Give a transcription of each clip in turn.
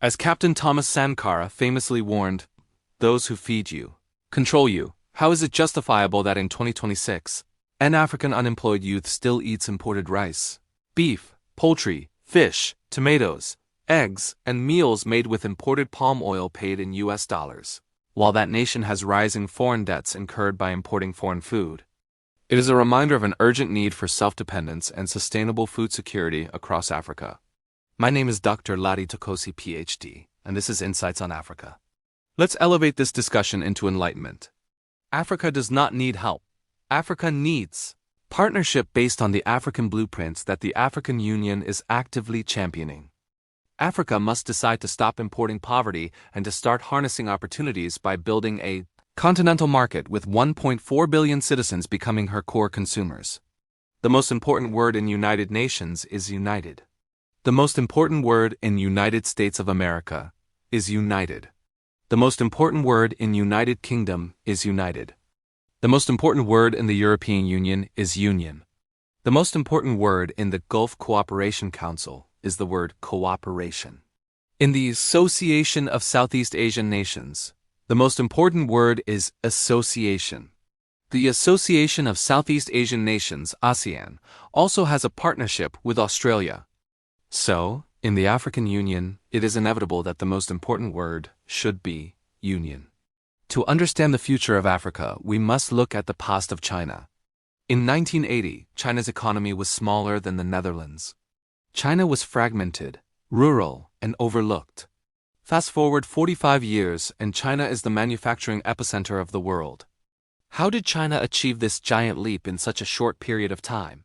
As Captain Thomas Sankara famously warned, those who feed you control you. How is it justifiable that in 2026, an African unemployed youth still eats imported rice, beef, poultry, fish, tomatoes, eggs, and meals made with imported palm oil paid in US dollars, while that nation has rising foreign debts incurred by importing foreign food? It is a reminder of an urgent need for self-dependence and sustainable food security across Africa. My name is Dr. Ladi Tokosi PhD, and this is Insights on Africa. Let's elevate this discussion into enlightenment. Africa does not need help. Africa needs partnership based on the African blueprints that the African Union is actively championing. Africa must decide to stop importing poverty and to start harnessing opportunities by building a continental market with 1.4 billion citizens becoming her core consumers. The most important word in United Nations is united. The most important word in United States of America is united. The most important word in United Kingdom is united. The most important word in the European Union is union. The most important word in the Gulf Cooperation Council is the word cooperation. In the Association of Southeast Asian Nations, the most important word is association. The Association of Southeast Asian Nations, ASEAN, also has a partnership with Australia. So, in the African Union, it is inevitable that the most important word should be union. To understand the future of Africa, we must look at the past of China. In 1980, China's economy was smaller than the Netherlands. China was fragmented, rural, and overlooked. Fast forward 45 years, and China is the manufacturing epicenter of the world. How did China achieve this giant leap in such a short period of time?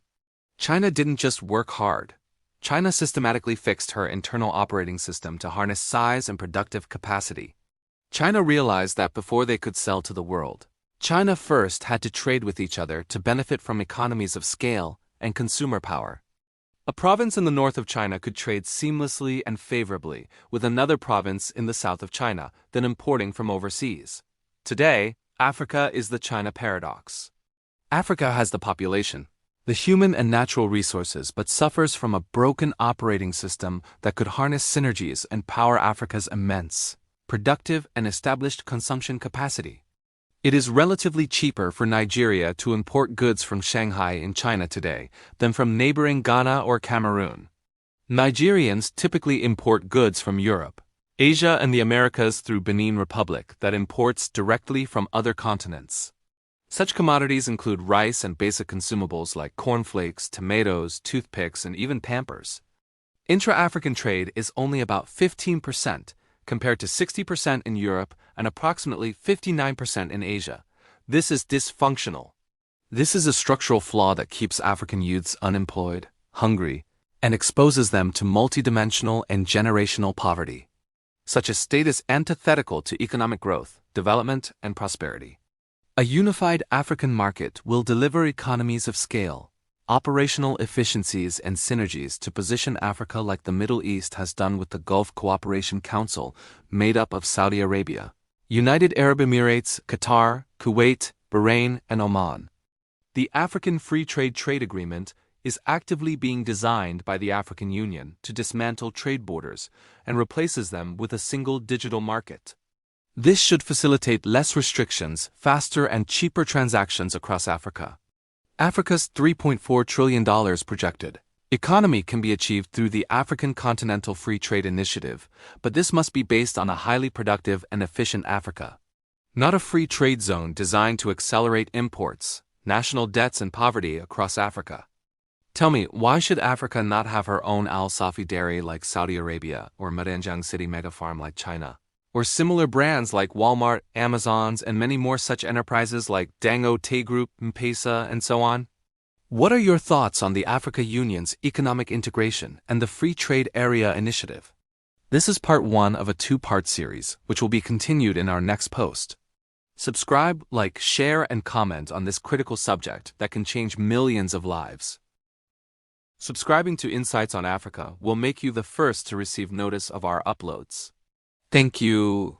China didn't just work hard. China systematically fixed her internal operating system to harness size and productive capacity. China realized that before they could sell to the world, China first had to trade with each other to benefit from economies of scale and consumer power. A province in the north of China could trade seamlessly and favorably with another province in the south of China, then importing from overseas. Today, Africa is the China paradox. Africa has the population, the human and natural resources, but suffers from a broken operating system that could harness synergies and power Africa's immense, productive, and established consumption capacity. It is relatively cheaper for Nigeria to import goods from Shanghai in China today than from neighboring Ghana or Cameroon. Nigerians typically import goods from Europe, Asia, and the Americas through Benin Republic that imports directly from other continents. Such commodities include rice and basic consumables like cornflakes, tomatoes, toothpicks, and even Pampers. Intra-African trade is only about 15%, compared to 60% in Europe and approximately 59% in Asia. This is dysfunctional. This is a structural flaw that keeps African youths unemployed, hungry, and exposes them to multidimensional and generational poverty. Such a state is antithetical to economic growth, development, and prosperity. A unified African market will deliver economies of scale, operational efficiencies, and synergies to position Africa like the Middle East has done with the Gulf Cooperation Council, made up of Saudi Arabia, United Arab Emirates, Qatar, Kuwait, Bahrain, and Oman. The African Free Trade Agreement is actively being designed by the African Union to dismantle trade borders and replaces them with a single digital market. This should facilitate less restrictions, faster and cheaper transactions across Africa. Africa's $3.4 trillion projected economy can be achieved through the African Continental Free Trade Initiative, but this must be based on a highly productive and efficient Africa, not a free trade zone designed to accelerate imports, national debts, and poverty across Africa. Tell me, why should Africa not have her own Al Safi dairy like Saudi Arabia or Maranjang City mega farm like China? Or similar brands like Walmart, Amazon's, and many more such enterprises like Dangote Group, M-Pesa, and so on? What are your thoughts on the Africa Union's economic integration and the Free Trade Area Initiative? This is part 1 of a 2-part series, which will be continued in our next post. Subscribe, like, share, and comment on this critical subject that can change millions of lives. Subscribing to Insights on Africa will make you the first to receive notice of our uploads. Thank you.